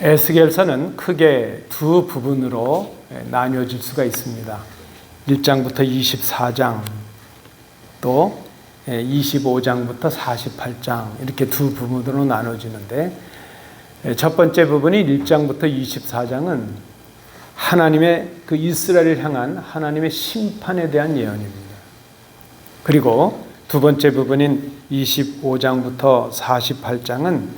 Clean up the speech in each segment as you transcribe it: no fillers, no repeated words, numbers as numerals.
에스겔서는 크게 두 부분으로 나뉘어질 수가 있습니다. 1장부터 24장 또 25장부터 48장 이렇게 두 부분으로 나눠지는데, 첫 번째 부분이 1장부터 24장은 하나님의 그 이스라엘을 향한 하나님의 심판에 대한 예언입니다. 그리고 두 번째 부분인 25장부터 48장은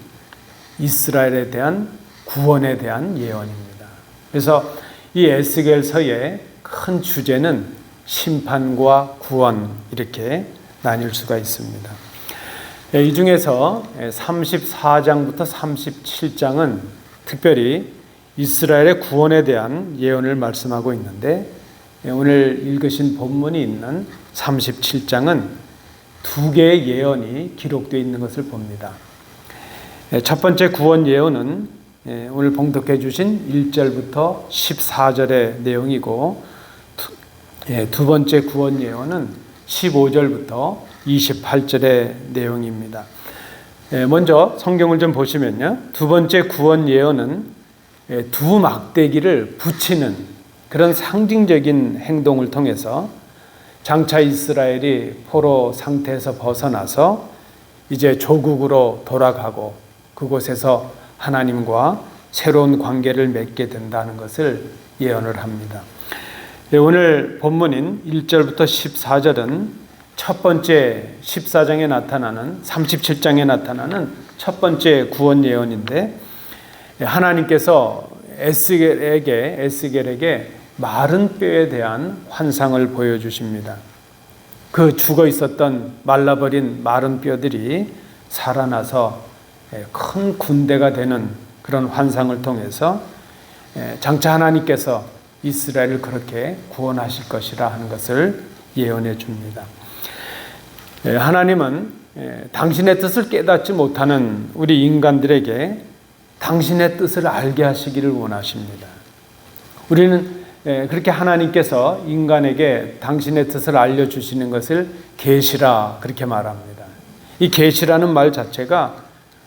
이스라엘에 대한 구원에 대한 예언입니다. 그래서 이 에스겔서의 큰 주제는 심판과 구원 이렇게 나뉠 수가 있습니다. 이 중에서 34장부터 37장은 특별히 이스라엘의 구원에 대한 예언을 말씀하고 있는데, 오늘 읽으신 본문이 있는 37장은 두 개의 예언이 기록되어 있는 것을 봅니다. 첫 번째 구원 예언은 오늘 봉독해 주신 1절부터 14절의 내용이고, 두 번째 구원 예언은 15절부터 28절의 내용입니다. 먼저 성경을 좀 보시면요, 두 번째 구원 예언은 두 막대기를 붙이는 그런 상징적인 행동을 통해서 장차 이스라엘이 포로 상태에서 벗어나서 이제 조국으로 돌아가고 그곳에서 하나님과 새로운 관계를 맺게 된다는 것을 예언을 합니다. 오늘 본문인 1절부터 14절은 첫 번째 14장에 나타나는 37장에 나타나는 첫 번째 구원 예언인데, 하나님께서 에스겔에게 마른 뼈에 대한 환상을 보여주십니다. 그 죽어 있었던 말라버린 마른 뼈들이 살아나서 큰 군대가 되는 그런 환상을 통해서 장차 하나님께서 이스라엘을 그렇게 구원하실 것이라 하는 것을 예언해 줍니다. 하나님은 당신의 뜻을 깨닫지 못하는 우리 인간들에게 당신의 뜻을 알게 하시기를 원하십니다. 우리는 그렇게 하나님께서 인간에게 당신의 뜻을 알려주시는 것을 계시라 그렇게 말합니다. 이 계시라는 말 자체가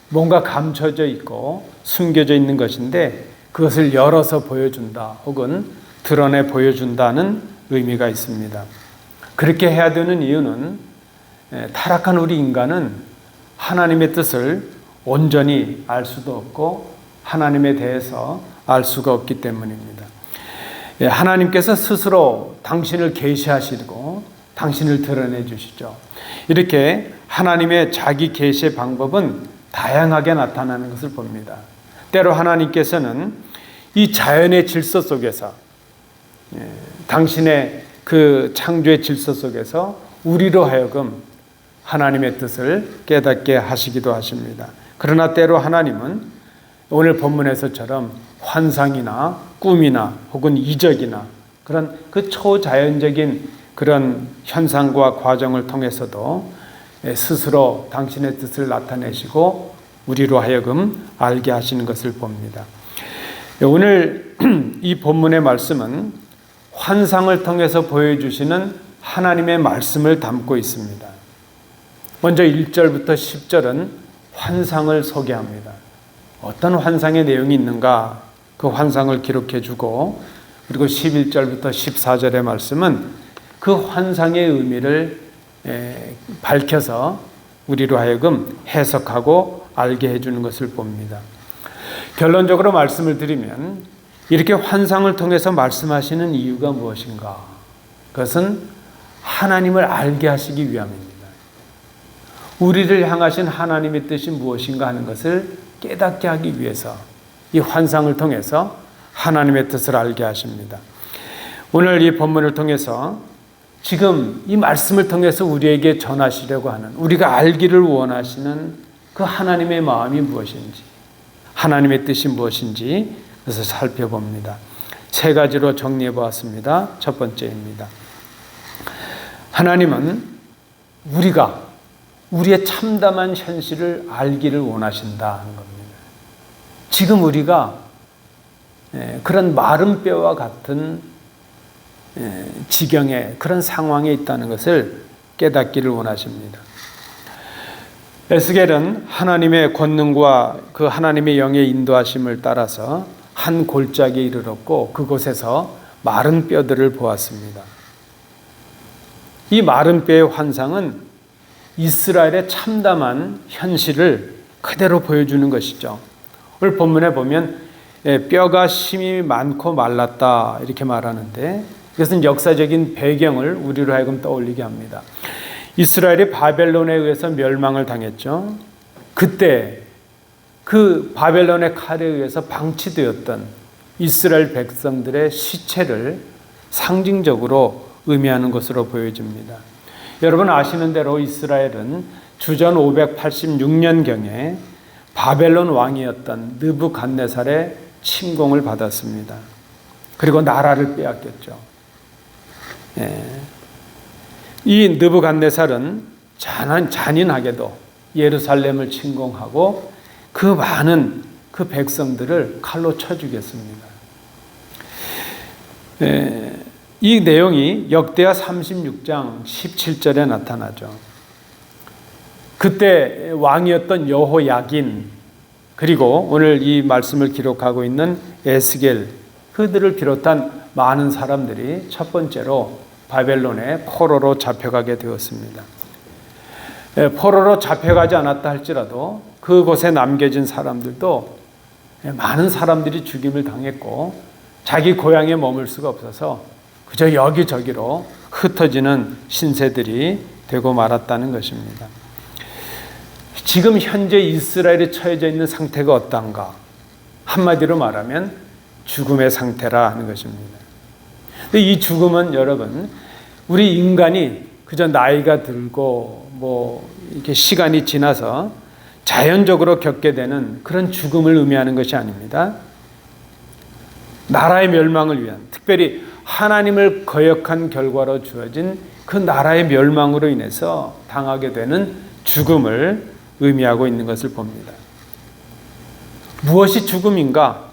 뭔가 감춰져 있고 숨겨져 있는 것인데, 그것을 열어서 보여준다 혹은 드러내 보여준다는 의미가 있습니다. 그렇게 해야 되는 이유는 타락한 우리 인간은 하나님의 뜻을 온전히 알 수도 없고 하나님에 대해서 알 수가 없기 때문입니다. 하나님께서 스스로 당신을 계시하시고 당신을 드러내 주시죠. 이렇게 하나님의 자기 계시의 방법은 다양하게 나타나는 것을 봅니다. 때로 하나님께서는 이 자연의 질서 속에서, 당신의 그 창조의 질서 속에서 우리로 하여금 하나님의 뜻을 깨닫게 하시기도 하십니다. 그러나 때로 하나님은 오늘 본문에서처럼 환상이나 꿈이나 혹은 이적이나 그런 그 초자연적인 그런 현상과 과정을 통해서도 스스로 당신의 뜻을 나타내시고 우리로 하여금 알게 하시는 것을 봅니다. 오늘 이 본문의 말씀은 환상을 통해서 보여주시는 하나님의 말씀을 담고 있습니다. 먼저 1절부터 10절은 환상을 소개합니다. 어떤 환상의 내용이 있는가 그 환상을 기록해 주고, 그리고 11절부터 14절의 말씀은 그 환상의 의미를 밝혀서 우리로 하여금 해석하고 알게 해주는 것을 봅니다. 결론적으로 말씀을 드리면, 이렇게 환상을 통해서 말씀하시는 이유가 무엇인가? 그것은 하나님을 알게 하시기 위함입니다. 우리를 향하신 하나님의 뜻이 무엇인가 하는 것을 깨닫게 하기 위해서 이 환상을 통해서 하나님의 뜻을 알게 하십니다. 오늘 이 본문을 통해서 지금 이 말씀을 통해서 우리에게 전하시려고 하는, 우리가 알기를 원하시는 그 하나님의 마음이 무엇인지, 하나님의 뜻이 무엇인지 그래서 살펴봅니다. 세 가지로 정리해 보았습니다. 첫 번째입니다. 하나님은 우리의 참담한 현실을 알기를 원하신다 하는 겁니다. 지금 우리가 그런 마른 뼈와 같은 지경에, 그런 상황에 있다는 것을 깨닫기를 원하십니다. 에스겔은 하나님의 권능과 그 하나님의 영의 인도하심을 따라서 한 골짜기에 이르렀고 그곳에서 마른 뼈들을 보았습니다. 이 마른 뼈의 환상은 이스라엘의 참담한 현실을 그대로 보여주는 것이죠. 오늘 본문에 보면 뼈가 심히 많고 말랐다 이렇게 말하는데 이것은 역사적인 배경을 우리로 하여금 떠올리게 합니다. 이스라엘이 바벨론에 의해서 멸망을 당했죠. 그때 그 바벨론의 칼에 의해서 방치되었던 이스라엘 백성들의 시체를 상징적으로 의미하는 것으로 보여집니다. 여러분 아시는 대로 이스라엘은 주전 586년경에 바벨론 왕이었던 느부갓네살의 침공을 받았습니다. 그리고 나라를 빼앗겼죠. 이 느부갓네살은 잔인하게도 예루살렘을 침공하고 그 많은 그 백성들을 칼로 쳐 죽였습니다. 이 내용이 역대하 36장 17절에 나타나죠. 그때 왕이었던 여호야긴 그리고 오늘 이 말씀을 기록하고 있는 에스겔 그들을 비롯한 많은 사람들이 첫 번째로 바벨론의 포로로 잡혀가게 되었습니다. 포로로 잡혀가지 않았다 할지라도 그곳에 남겨진 사람들도 많은 사람들이 죽임을 당했고 자기 고향에 머물 수가 없어서 그저 여기저기로 흩어지는 신세들이 되고 말았다는 것입니다. 지금 현재 이스라엘이 처해져 있는 상태가 어떤가? 한마디로 말하면 죽음의 상태라 하는 것입니다. 근데 이 죽음은 여러분 우리 인간이 그저 나이가 들고 이렇게 시간이 지나서 자연적으로 겪게 되는 그런 죽음을 의미하는 것이 아닙니다. 나라의 멸망을 위한 특별히 하나님을 거역한 결과로 주어진 그 나라의 멸망으로 인해서 당하게 되는 죽음을 의미하고 있는 것을 봅니다. 무엇이 죽음인가?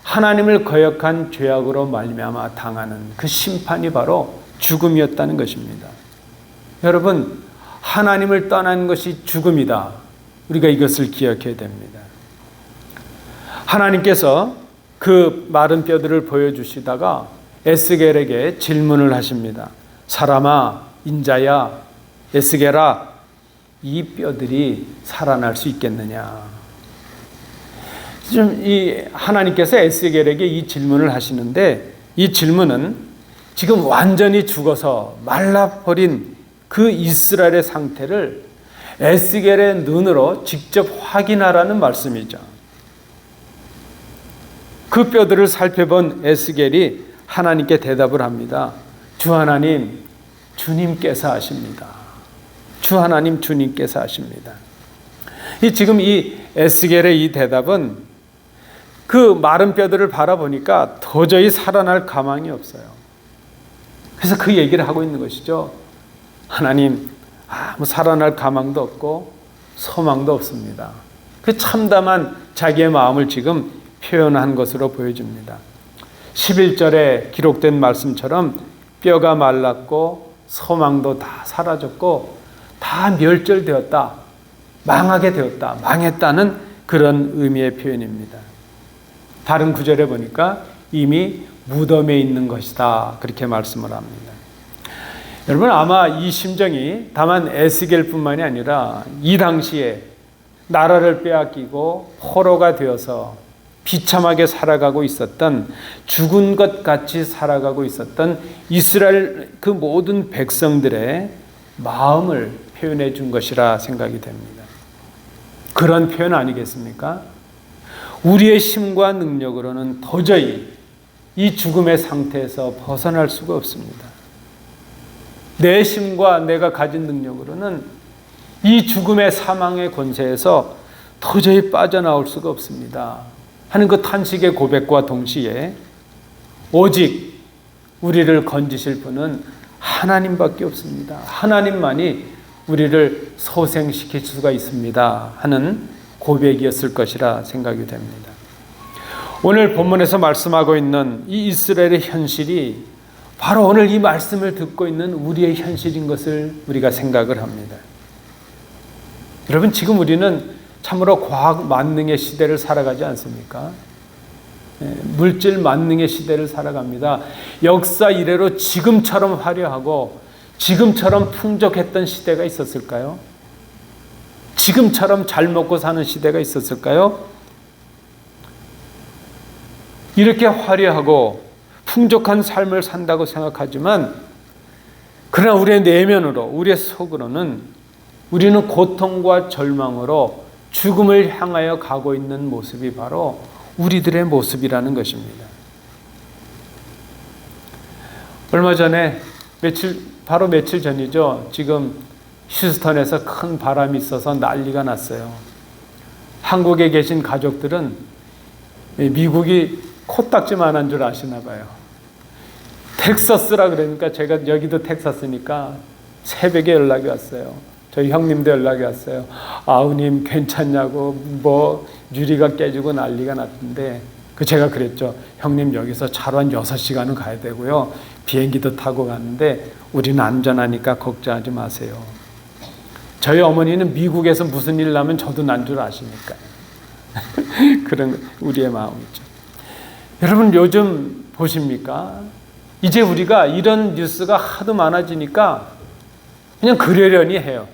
하나님을 거역한 죄악으로 말미암아 당하는 그 심판이 바로 죽음이었다는 것입니다. 여러분, 하나님을 떠난 것이 죽음이다. 우리가 이것을 기억해야 됩니다. 하나님께서 그 마른 뼈들을 보여주시다가 에스겔에게 질문을 하십니다. 사람아, 인자야, 에스겔아, 이 뼈들이 살아날 수 있겠느냐? 지금 이 하나님께서 에스겔에게 이 질문을 하시는데 이 질문은 지금 완전히 죽어서 말라버린 그 이스라엘의 상태를 에스겔의 눈으로 직접 확인하라는 말씀이죠. 그 뼈들을 살펴본 에스겔이 하나님께 대답을 합니다. 주 하나님, 주님께서 하십니다. 주 하나님, 주님께서 하십니다. 지금 이 에스겔의 이 대답은 그 마른 뼈들을 바라보니까 도저히 살아날 가망이 없어요. 그래서 그 얘기를 하고 있는 것이죠. 하나님, 살아날 가망도 없고 소망도 없습니다. 그 참담한 자기의 마음을 지금 표현한 것으로 보여집니다. 11절에 기록된 말씀처럼 뼈가 말랐고 소망도 다 사라졌고 다 멸절되었다, 망하게 되었다, 망했다는 그런 의미의 표현입니다. 다른 구절에 보니까 이미 무덤에 있는 것이다 그렇게 말씀을 합니다. 여러분 아마 이 심정이 다만 에스겔뿐만이 아니라 이 당시에 나라를 빼앗기고 포로가 되어서 비참하게 살아가고 있었던 죽은 것 같이 살아가고 있었던 이스라엘 그 모든 백성들의 마음을 표현해 준 것이라 생각이 됩니다. 그런 표현 아니겠습니까? 우리의 힘과 능력으로는 도저히 이 죽음의 상태에서 벗어날 수가 없습니다. 내 힘과 내가 가진 능력으로는 이 죽음의 사망의 권세에서 도저히 빠져나올 수가 없습니다 하는 그 탄식의 고백과 동시에 오직 우리를 건지실 분은 하나님밖에 없습니다. 하나님만이 우리를 소생시킬 수가 있습니다 하는 고백이었을 것이라 생각이 됩니다. 오늘 본문에서 말씀하고 있는 이 이스라엘의 현실이 바로 오늘 이 말씀을 듣고 있는 우리의 현실인 것을 우리가 생각을 합니다. 여러분, 지금 우리는 참으로 과학 만능의 시대를 살아가지 않습니까? 물질 만능의 시대를 살아갑니다. 역사 이래로 지금처럼 화려하고 지금처럼 풍족했던 시대가 있었을까요? 지금처럼 잘 먹고 사는 시대가 있었을까요? 이렇게 화려하고 풍족한 삶을 산다고 생각하지만, 그러나 우리의 내면으로, 우리의 속으로는 우리는 고통과 절망으로 죽음을 향하여 가고 있는 모습이 바로 우리들의 모습이라는 것입니다. 얼마 전에 바로 며칠 전이죠. 지금 휴스턴에서 큰 바람이 있어서 난리가 났어요. 한국에 계신 가족들은 미국이 코딱지만한 줄 아시나 봐요. 텍사스라 그러니까, 제가 여기도 텍사스니까 새벽에 연락이 왔어요. 저희 형님도 연락이 왔어요. 아우님 괜찮냐고, 뭐 유리가 깨지고 난리가 났는데, 제가 그랬죠. 형님, 여기서 차로 한 6시간은 가야 되고요. 비행기도 타고 가는데 우리는 안전하니까 걱정하지 마세요. 저희 어머니는 미국에서 무슨 일 나면 저도 난 줄 아시니까. 그런 우리의 마음이죠. 여러분, 요즘 보십니까? 이제 우리가 이런 뉴스가 하도 많아지니까 그냥 그러려니 해요.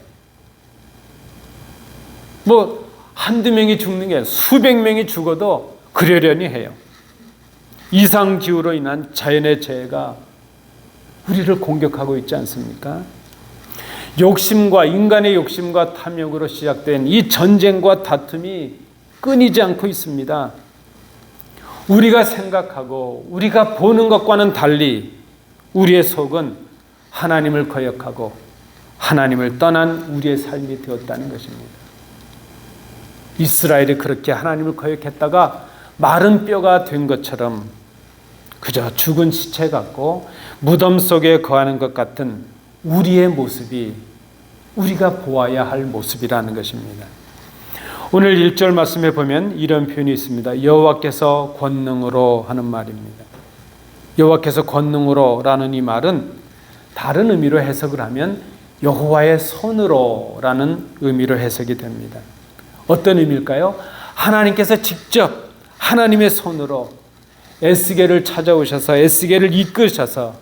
뭐 한두 명이 죽는 게 수백 명이 죽어도 그러려니 해요. 이상기후로 인한 자연의 재해가 우리를 공격하고 있지 않습니까? 인간의 욕심과 탐욕으로 시작된 이 전쟁과 다툼이 끊이지 않고 있습니다. 우리가 생각하고 우리가 보는 것과는 달리 우리의 속은 하나님을 거역하고 하나님을 떠난 우리의 삶이 되었다는 것입니다. 이스라엘이 그렇게 하나님을 거역했다가 마른 뼈가 된 것처럼 그저 죽은 시체 같고 무덤 속에 거하는 것 같은 우리의 모습이 우리가 보아야 할 모습이라는 것입니다. 오늘 1절 말씀에 보면 이런 표현이 있습니다. 여호와께서 권능으로 하는 말입니다. 여호와께서 권능으로라는 이 말은 다른 의미로 해석을 하면 여호와의 손으로라는 의미로 해석이 됩니다. 어떤 의미일까요? 하나님께서 직접 하나님의 손으로 에스겔을 찾아오셔서 에스겔을 이끄셔서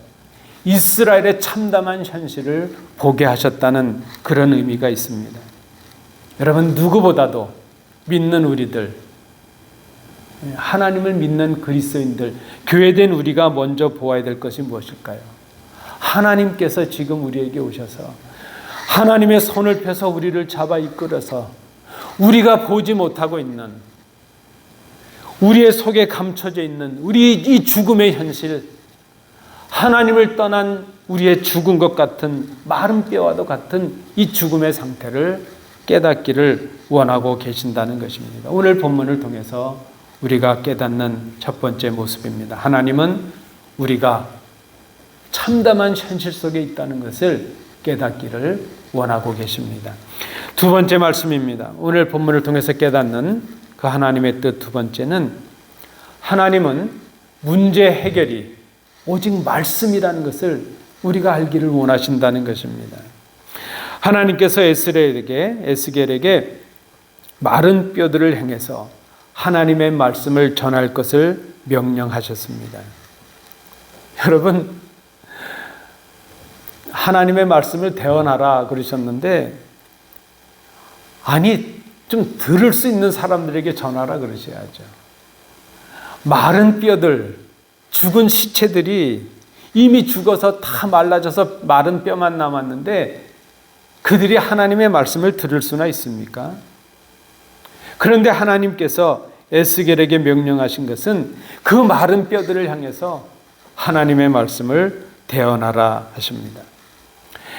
이스라엘의 참담한 현실을 보게 하셨다는 그런 의미가 있습니다. 여러분, 누구보다도 믿는 우리들, 하나님을 믿는 그리스도인들, 교회된 우리가 먼저 보아야 될 것이 무엇일까요? 하나님께서 지금 우리에게 오셔서 하나님의 손을 펴서 우리를 잡아 이끌어서 우리가 보지 못하고 있는, 우리의 속에 감춰져 있는 우리 이 죽음의 현실, 하나님을 떠난 우리의 죽은 것 같은 마른 뼈와도 같은 이 죽음의 상태를 깨닫기를 원하고 계신다는 것입니다. 오늘 본문을 통해서 우리가 깨닫는 첫 번째 모습입니다. 하나님은 우리가 참담한 현실 속에 있다는 것을 깨닫기를 원하고 계십니다. 두 번째 말씀입니다. 오늘 본문을 통해서 깨닫는 그 하나님의 뜻 두 번째는, 하나님은 문제 해결이 오직 말씀이라는 것을 우리가 알기를 원하신다는 것입니다. 하나님께서 에스겔에게 마른 뼈들을 향해서 하나님의 말씀을 전할 것을 명령하셨습니다. 여러분, 하나님의 말씀을 대언하라 그러셨는데, 아니, 좀 들을 수 있는 사람들에게 전하라 그러셔야죠. 마른 뼈들, 죽은 시체들이 이미 죽어서 다 말라져서 마른 뼈만 남았는데 그들이 하나님의 말씀을 들을 수나 있습니까? 그런데 하나님께서 에스겔에게 명령하신 것은 그 마른 뼈들을 향해서 하나님의 말씀을 대언하라 하십니다.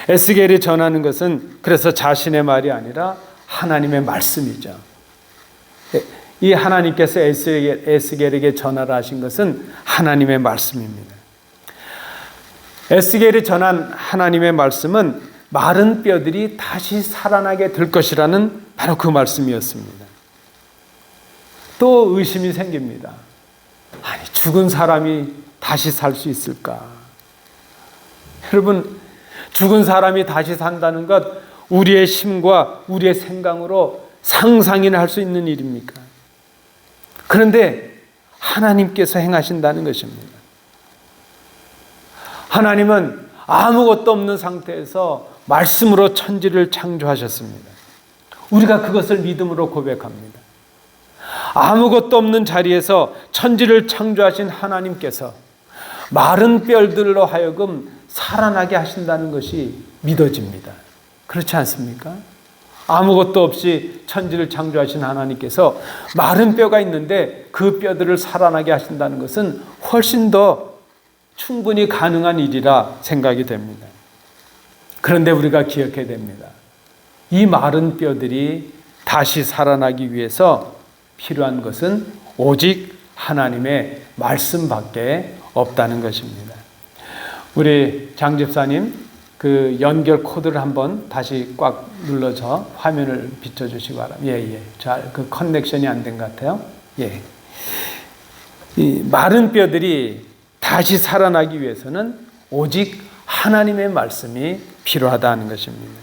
에스겔이 전하는 것은 그래서 자신의 말이 아니라 하나님의 말씀이죠. 이 하나님께서 에스겔에게 전하라 하신 것은 하나님의 말씀입니다. 에스겔이 전한 하나님의 말씀은 마른 뼈들이 다시 살아나게 될 것이라는 바로 그 말씀이었습니다. 또 의심이 생깁니다. 아니, 죽은 사람이 다시 살 수 있을까? 여러분, 죽은 사람이 다시 산다는 것, 우리의 힘과 우리의 생각으로 상상이나 할 수 있는 일입니까? 그런데 하나님께서 행하신다는 것입니다. 하나님은 아무것도 없는 상태에서 말씀으로 천지를 창조하셨습니다. 우리가 그것을 믿음으로 고백합니다. 아무것도 없는 자리에서 천지를 창조하신 하나님께서 마른 뼈들로 하여금 살아나게 하신다는 것이 믿어집니다. 그렇지 않습니까? 아무것도 없이 천지를 창조하신 하나님께서 마른 뼈가 있는데 그 뼈들을 살아나게 하신다는 것은 훨씬 더 충분히 가능한 일이라 생각이 됩니다. 그런데 우리가 기억해야 됩니다. 이 마른 뼈들이 다시 살아나기 위해서 필요한 것은 오직 하나님의 말씀밖에 없다는 것입니다. 우리 장 집사님 그 연결 코드를 한번 다시 꽉 눌러서 화면을 비춰주시기 바랍니다. 예. 잘 그 커넥션이 안 된 것 같아요. 예. 이 마른 뼈들이 다시 살아나기 위해서는 오직 하나님의 말씀이 필요하다는 것입니다.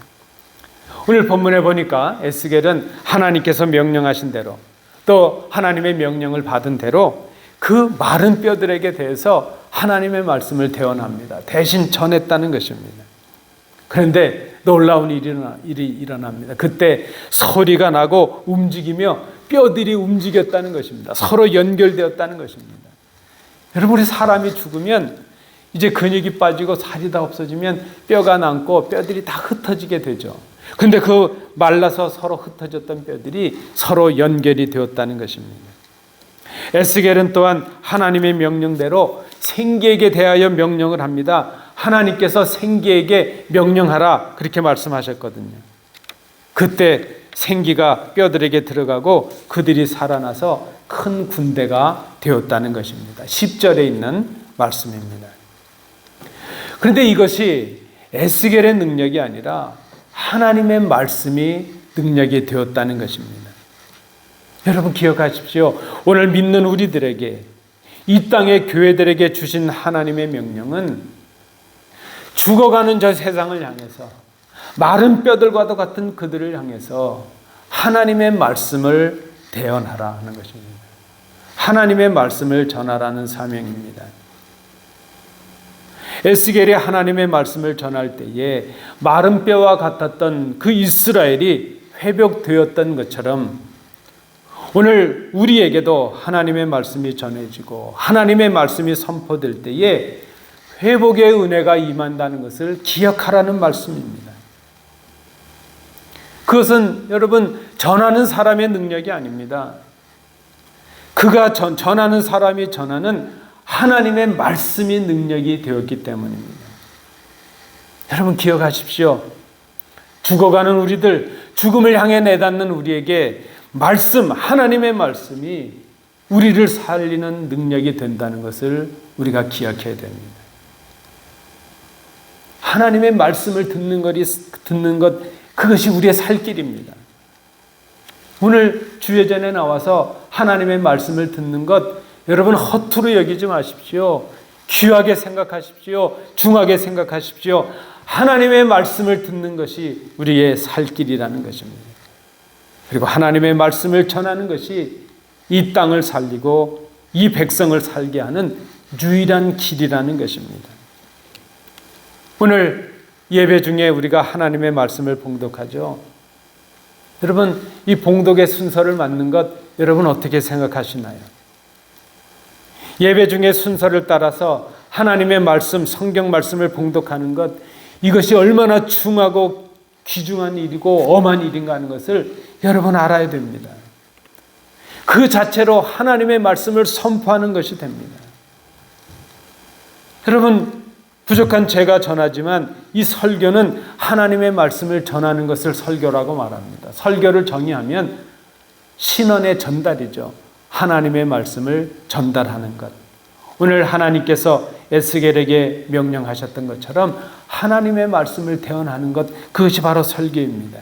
오늘 본문에 보니까 에스겔은 하나님께서 명령하신 대로 또 하나님의 명령을 받은 대로 그 마른 뼈들에게 대해서 하나님의 말씀을 대언합니다. 대신 전했다는 것입니다. 그런데 놀라운 일이 일어납니다. 그때 소리가 나고 움직이며 뼈들이 움직였다는 것입니다. 서로 연결되었다는 것입니다. 여러분, 우리 사람이 죽으면 이제 근육이 빠지고 살이 다 없어지면 뼈가 남고 뼈들이 다 흩어지게 되죠. 근데 그 말라서 서로 흩어졌던 뼈들이 서로 연결이 되었다는 것입니다. 에스겔은 또한 하나님의 명령대로 생기에게 대하여 명령을 합니다. 하나님께서 생기에게 명령하라 그렇게 말씀하셨거든요. 그때 생기가 뼈들에게 들어가고 그들이 살아나서 큰 군대가 되었다는 것입니다. 10절에 있는 말씀입니다. 그런데 이것이 에스겔의 능력이 아니라 하나님의 말씀이 능력이 되었다는 것입니다. 여러분 기억하십시오. 오늘 믿는 우리들에게 이 땅의 교회들에게 주신 하나님의 명령은 죽어가는 저 세상을 향해서 마른 뼈들과도 같은 그들을 향해서 하나님의 말씀을 대언하라 하는 것입니다. 하나님의 말씀을 전하라는 사명입니다. 에스겔이 하나님의 말씀을 전할 때에 마른 뼈와 같았던 그 이스라엘이 회복되었던 것처럼 오늘 우리에게도 하나님의 말씀이 전해지고 하나님의 말씀이 선포될 때에 회복의 은혜가 임한다는 것을 기억하라는 말씀입니다. 그것은 여러분 전하는 사람의 능력이 아닙니다. 그가 전하는 사람이 전하는 하나님의 말씀이 능력이 되었기 때문입니다. 여러분 기억하십시오. 죽어가는 우리들, 죽음을 향해 내닫는 우리에게 말씀, 하나님의 말씀이 우리를 살리는 능력이 된다는 것을 우리가 기억해야 됩니다. 하나님의 말씀을 듣는 것, 그것이 우리의 살 길입니다. 오늘 주예전에 나와서 하나님의 말씀을 듣는 것, 여러분 허투루 여기지 마십시오. 귀하게 생각하십시오. 중하게 생각하십시오. 하나님의 말씀을 듣는 것이 우리의 살 길이라는 것입니다. 그리고 하나님의 말씀을 전하는 것이 이 땅을 살리고 이 백성을 살게 하는 유일한 길이라는 것입니다. 오늘 예배 중에 우리가 하나님의 말씀을 봉독하죠. 여러분, 이 봉독의 순서를 맞는 것 여러분 어떻게 생각하시나요? 예배 중에 순서를 따라서 하나님의 말씀, 성경 말씀을 봉독하는 것, 이것이 얼마나 중하고 귀중한 일이고 엄한 일인가 하는 것을 여러분 알아야 됩니다. 그 자체로 하나님의 말씀을 선포하는 것이 됩니다. 여러분, 부족한 제가 전하지만 이 설교는 하나님의 말씀을 전하는 것을 설교라고 말합니다. 설교를 정의하면 신언의 전달이죠. 하나님의 말씀을 전달하는 것. 오늘 하나님께서 에스겔에게 명령하셨던 것처럼 하나님의 말씀을 대언하는 것, 그것이 바로 설교입니다.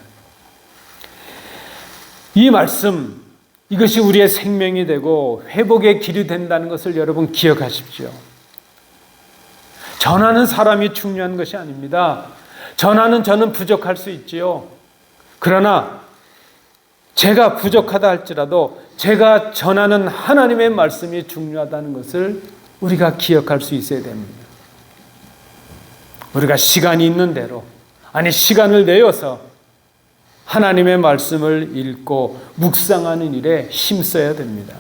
이 말씀, 이것이 우리의 생명이 되고 회복의 길이 된다는 것을 여러분 기억하십시오. 전하는 사람이 중요한 것이 아닙니다. 전하는 저는 부족할 수 있지요. 그러나 제가 부족하다 할지라도 제가 전하는 하나님의 말씀이 중요하다는 것을 우리가 기억할 수 있어야 됩니다. 우리가 시간이 있는 대로, 아니 시간을 내어서 하나님의 말씀을 읽고 묵상하는 일에 힘써야 됩니다.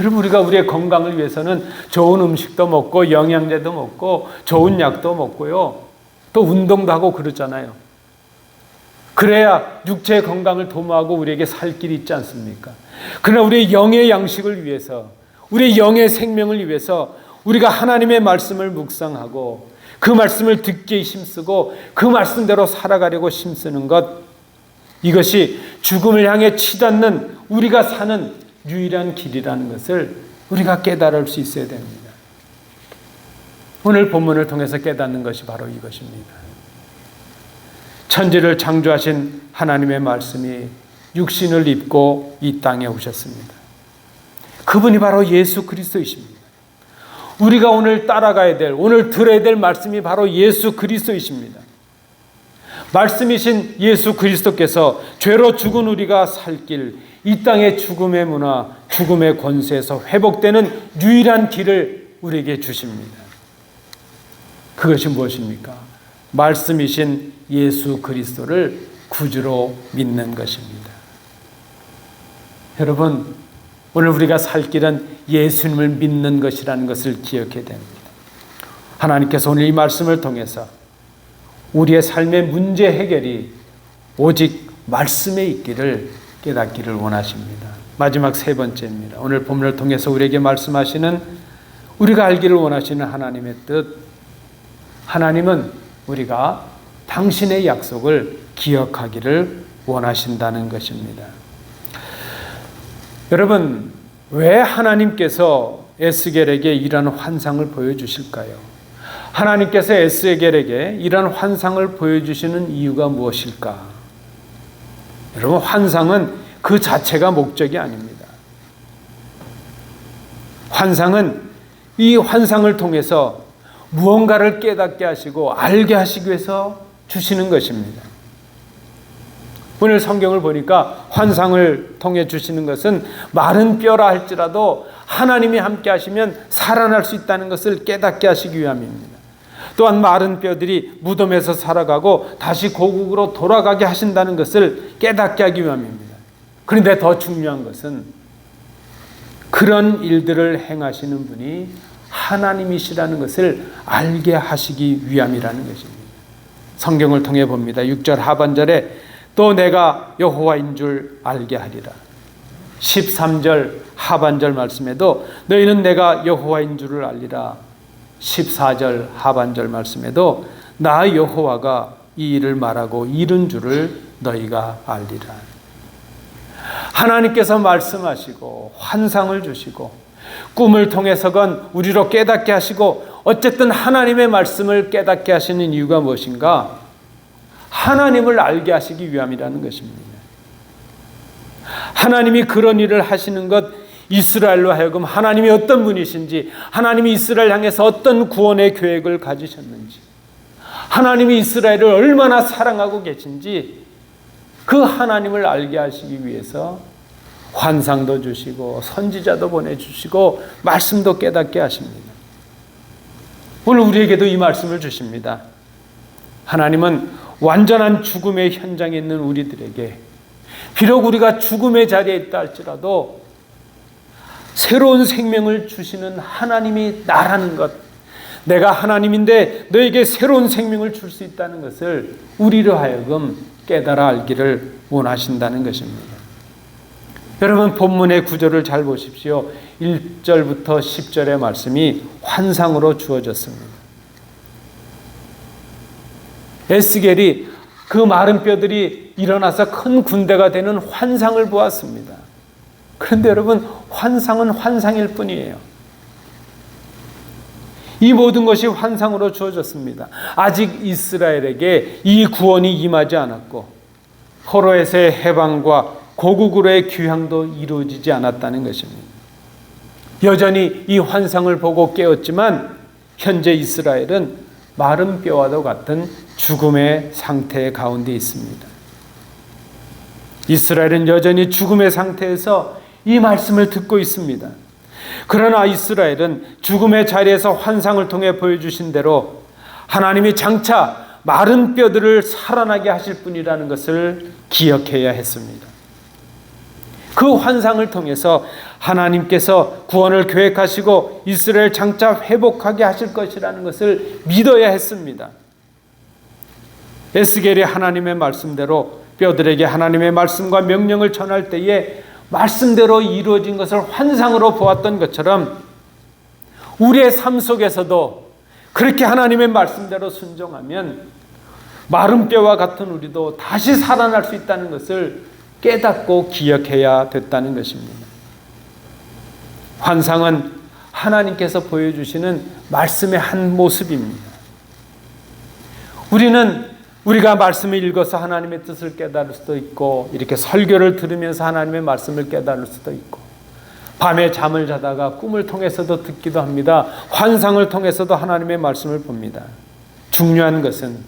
여러분, 우리가 우리의 건강을 위해서는 좋은 음식도 먹고 영양제도 먹고 좋은 약도 먹고요, 또 운동도 하고 그러잖아요. 그래야 육체의 건강을 도모하고 우리에게 살 길이 있지 않습니까? 그러나 우리의 영의 양식을 위해서, 우리의 영의 생명을 위해서 우리가 하나님의 말씀을 묵상하고 그 말씀을 듣기에 힘쓰고 그 말씀대로 살아가려고 힘쓰는 것, 이것이 죽음을 향해 치닫는 우리가 사는 유일한 길이라는 것을 우리가 깨달을 수 있어야 됩니다. 오늘 본문을 통해서 깨닫는 것이 바로 이것입니다. 천지를 창조하신 하나님의 말씀이 육신을 입고 이 땅에 오셨습니다. 그분이 바로 예수 그리스도이십니다. 우리가 오늘 따라가야 될, 오늘 들어야 될 말씀이 바로 예수 그리스도이십니다. 말씀이신 예수 그리스도께서 죄로 죽은 우리가 살 길, 이 땅의 죽음의 문화, 죽음의 권세에서 회복되는 유일한 길을 우리에게 주십니다. 그것이 무엇입니까? 말씀이신 예수 그리스도를 구주로 믿는 것입니다. 여러분, 오늘 우리가 살 길은 예수님을 믿는 것이라는 것을 기억해야 됩니다. 하나님께서 오늘 이 말씀을 통해서 우리의 삶의 문제 해결이 오직 말씀에 있기를 깨닫기를 원하십니다. 마지막 세 번째입니다. 오늘 본문을 통해서 우리에게 말씀하시는, 우리가 알기를 원하시는 하나님의 뜻. 하나님은 우리가 당신의 약속을 기억하기를 원하신다는 것입니다. 여러분, 왜 하나님께서 에스겔에게 이런 환상을 보여주실까요? 하나님께서 에스겔에게 이런 환상을 보여주시는 이유가 무엇일까? 여러분, 환상은 그 자체가 목적이 아닙니다. 환상은 이 환상을 통해서 무언가를 깨닫게 하시고 알게 하시기 위해서 주시는 것입니다. 오늘 성경을 보니까 환상을 통해 주시는 것은 마른 뼈라 할지라도 하나님이 함께 하시면 살아날 수 있다는 것을 깨닫게 하시기 위함입니다. 또한 마른 뼈들이 무덤에서 살아가고 다시 고국으로 돌아가게 하신다는 것을 깨닫게 하기 위함입니다. 그런데 더 중요한 것은 그런 일들을 행하시는 분이 하나님이시라는 것을 알게 하시기 위함이라는 것입니다. 성경을 통해 봅니다. 6절 하반절에 또 내가 여호와인 줄 알게 하리라. 13절 하반절 말씀에도 너희는 내가 여호와인 줄을 알리라. 14절 하반절 말씀에도 나 여호와가 이 일을 말하고 이룬 줄을 너희가 알리라. 하나님께서 말씀하시고 환상을 주시고 꿈을 통해서건 우리로 깨닫게 하시고, 어쨌든 하나님의 말씀을 깨닫게 하시는 이유가 무엇인가? 하나님을 알게 하시기 위함이라는 것입니다. 하나님이 그런 일을 하시는 것, 이스라엘로 하여금 하나님이 어떤 분이신지, 하나님이 이스라엘 향해서 어떤 구원의 계획을 가지셨는지, 하나님이 이스라엘을 얼마나 사랑하고 계신지 그 하나님을 알게 하시기 위해서 환상도 주시고 선지자도 보내주시고 말씀도 깨닫게 하십니다. 오늘 우리에게도 이 말씀을 주십니다. 하나님은 완전한 죽음의 현장에 있는 우리들에게, 비록 우리가 죽음의 자리에 있다 할지라도 새로운 생명을 주시는 하나님이 나라는 것, 내가 하나님인데 너에게 새로운 생명을 줄 수 있다는 것을 우리로 하여금 깨달아 알기를 원하신다는 것입니다. 여러분, 본문의 구절을 잘 보십시오. 1절부터 10절의 말씀이 환상으로 주어졌습니다. 에스겔이 그 마른 뼈들이 일어나서 큰 군대가 되는 환상을 보았습니다. 그런데 여러분, 환상은 환상일 뿐이에요. 이 모든 것이 환상으로 주어졌습니다. 아직 이스라엘에게 이 구원이 임하지 않았고 포로에서의 해방과 고국으로의 귀향도 이루어지지 않았다는 것입니다. 여전히 이 환상을 보고 깨었지만 현재 이스라엘은 마른 뼈와도 같은 죽음의 상태 가운데 있습니다. 이스라엘은 여전히 죽음의 상태에서 이 말씀을 듣고 있습니다. 그러나 이스라엘은 죽음의 자리에서 환상을 통해 보여주신 대로 하나님이 장차 마른 뼈들을 살아나게 하실 분이라는 것을 기억해야 했습니다. 그 환상을 통해서 하나님께서 구원을 계획하시고 이스라엘 장차 회복하게 하실 것이라는 것을 믿어야 했습니다. 에스겔이 하나님의 말씀대로 뼈들에게 하나님의 말씀과 명령을 전할 때에 말씀대로 이루어진 것을 환상으로 보았던 것처럼 우리의 삶 속에서도 그렇게 하나님의 말씀대로 순종하면 마른 뼈와 같은 우리도 다시 살아날 수 있다는 것을 깨닫고 기억해야 됐다는 것입니다. 환상은 하나님께서 보여주시는 말씀의 한 모습입니다. 우리가 말씀을 읽어서 하나님의 뜻을 깨달을 수도 있고, 이렇게 설교를 들으면서 하나님의 말씀을 깨달을 수도 있고, 밤에 잠을 자다가 꿈을 통해서도 듣기도 합니다. 환상을 통해서도 하나님의 말씀을 봅니다. 중요한 것은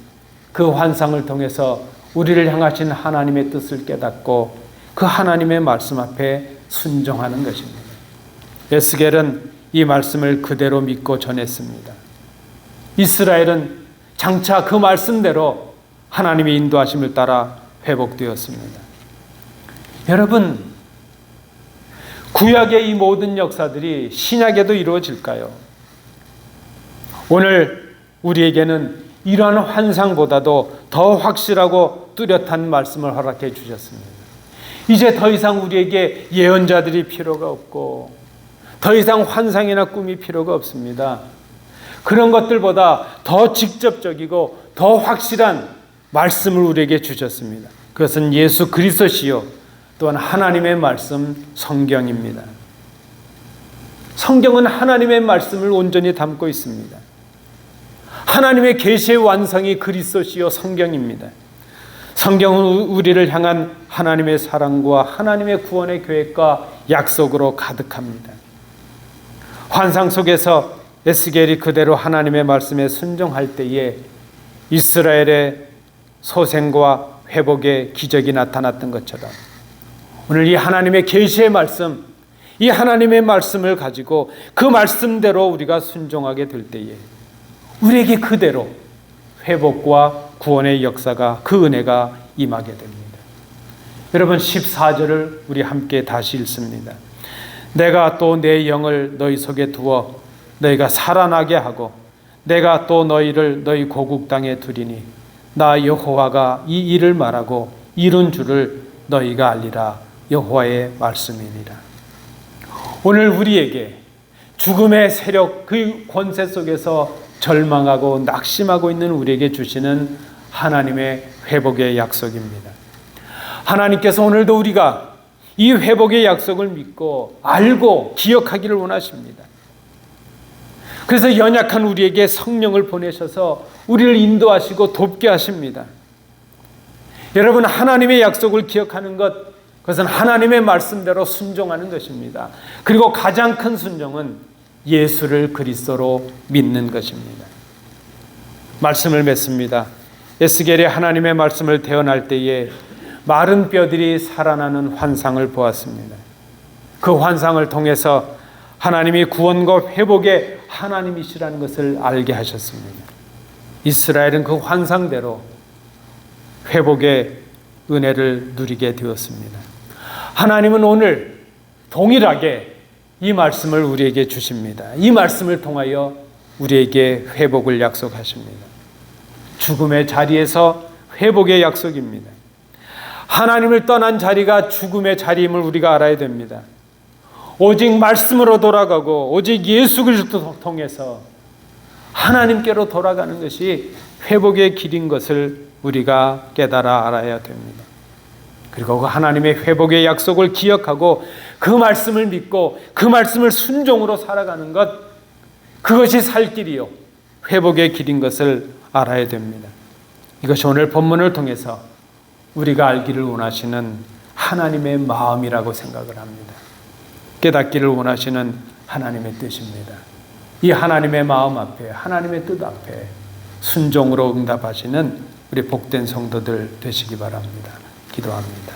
그 환상을 통해서 우리를 향하신 하나님의 뜻을 깨닫고 그 하나님의 말씀 앞에 순종하는 것입니다. 에스겔은 이 말씀을 그대로 믿고 전했습니다. 이스라엘은 장차 그 말씀대로 하나님의 인도하심을 따라 회복되었습니다. 여러분, 구약의 이 모든 역사들이 신약에도 이루어질까요? 오늘 우리에게는 이러한 환상보다도 더 확실하고 뚜렷한 말씀을 허락해 주셨습니다. 이제 더 이상 우리에게 예언자들이 필요가 없고 더 이상 환상이나 꿈이 필요가 없습니다. 그런 것들보다 더 직접적이고 더 확실한 말씀을 우리에게 주셨습니다. 그것은 예수 그리스도시요 또한 하나님의 말씀 성경입니다. 성경은 하나님의 말씀을 온전히 담고 있습니다. 하나님의 계시의 완성이 그리스도시요 성경입니다. 성경은 우리를 향한 하나님의 사랑과 하나님의 구원의 계획과 약속으로 가득합니다. 환상 속에서 에스겔이 그대로 하나님의 말씀에 순종할 때에 이스라엘의 소생과 회복의 기적이 나타났던 것처럼 오늘 이 하나님의 계시의 말씀, 이 하나님의 말씀을 가지고 그 말씀대로 우리가 순종하게 될 때에 우리에게 그대로 회복과 구원의 역사가, 그 은혜가 임하게 됩니다. 여러분, 14절을 우리 함께 다시 읽습니다. 내가 또 내 영을 너희 속에 두어 너희가 살아나게 하고 내가 또 너희를 너희 고국 땅에 두리니 나 여호와가 이 일을 말하고 이룬 줄을 너희가 알리라. 여호와의 말씀이니라. 오늘 우리에게 죽음의 세력, 그 권세 속에서 절망하고 낙심하고 있는 우리에게 주시는 하나님의 회복의 약속입니다. 하나님께서 오늘도 우리가 이 회복의 약속을 믿고 알고 기억하기를 원하십니다. 그래서 연약한 우리에게 성령을 보내셔서 우리를 인도하시고 돕게 하십니다. 여러분, 하나님의 약속을 기억하는 것, 그것은 하나님의 말씀대로 순종하는 것입니다. 그리고 가장 큰 순종은 예수를 그리스도로 믿는 것입니다. 말씀을 맺습니다. 에스겔이 하나님의 말씀을 대언할 때에 마른 뼈들이 살아나는 환상을 보았습니다. 그 환상을 통해서 하나님이 구원과 회복의 하나님이시라는 것을 알게 하셨습니다. 이스라엘은 그 환상대로 회복의 은혜를 누리게 되었습니다. 하나님은 오늘 동일하게 이 말씀을 우리에게 주십니다. 이 말씀을 통하여 우리에게 회복을 약속하십니다. 죽음의 자리에서 회복의 약속입니다. 하나님을 떠난 자리가 죽음의 자리임을 우리가 알아야 됩니다. 오직 말씀으로 돌아가고 오직 예수 그리스도를 통해서 하나님께로 돌아가는 것이 회복의 길인 것을 우리가 깨달아 알아야 됩니다. 그리고 그 하나님의 회복의 약속을 기억하고 그 말씀을 믿고 그 말씀을 순종으로 살아가는 것, 그것이 살 길이요 회복의 길인 것을 알아야 됩니다. 이것이 오늘 본문을 통해서 우리가 알기를 원하시는 하나님의 마음이라고 생각을 합니다. 깨닫기를 원하시는 하나님의 뜻입니다. 이 하나님의 마음 앞에, 하나님의 뜻 앞에 순종으로 응답하시는 우리 복된 성도들 되시기 바랍니다. 기도합니다.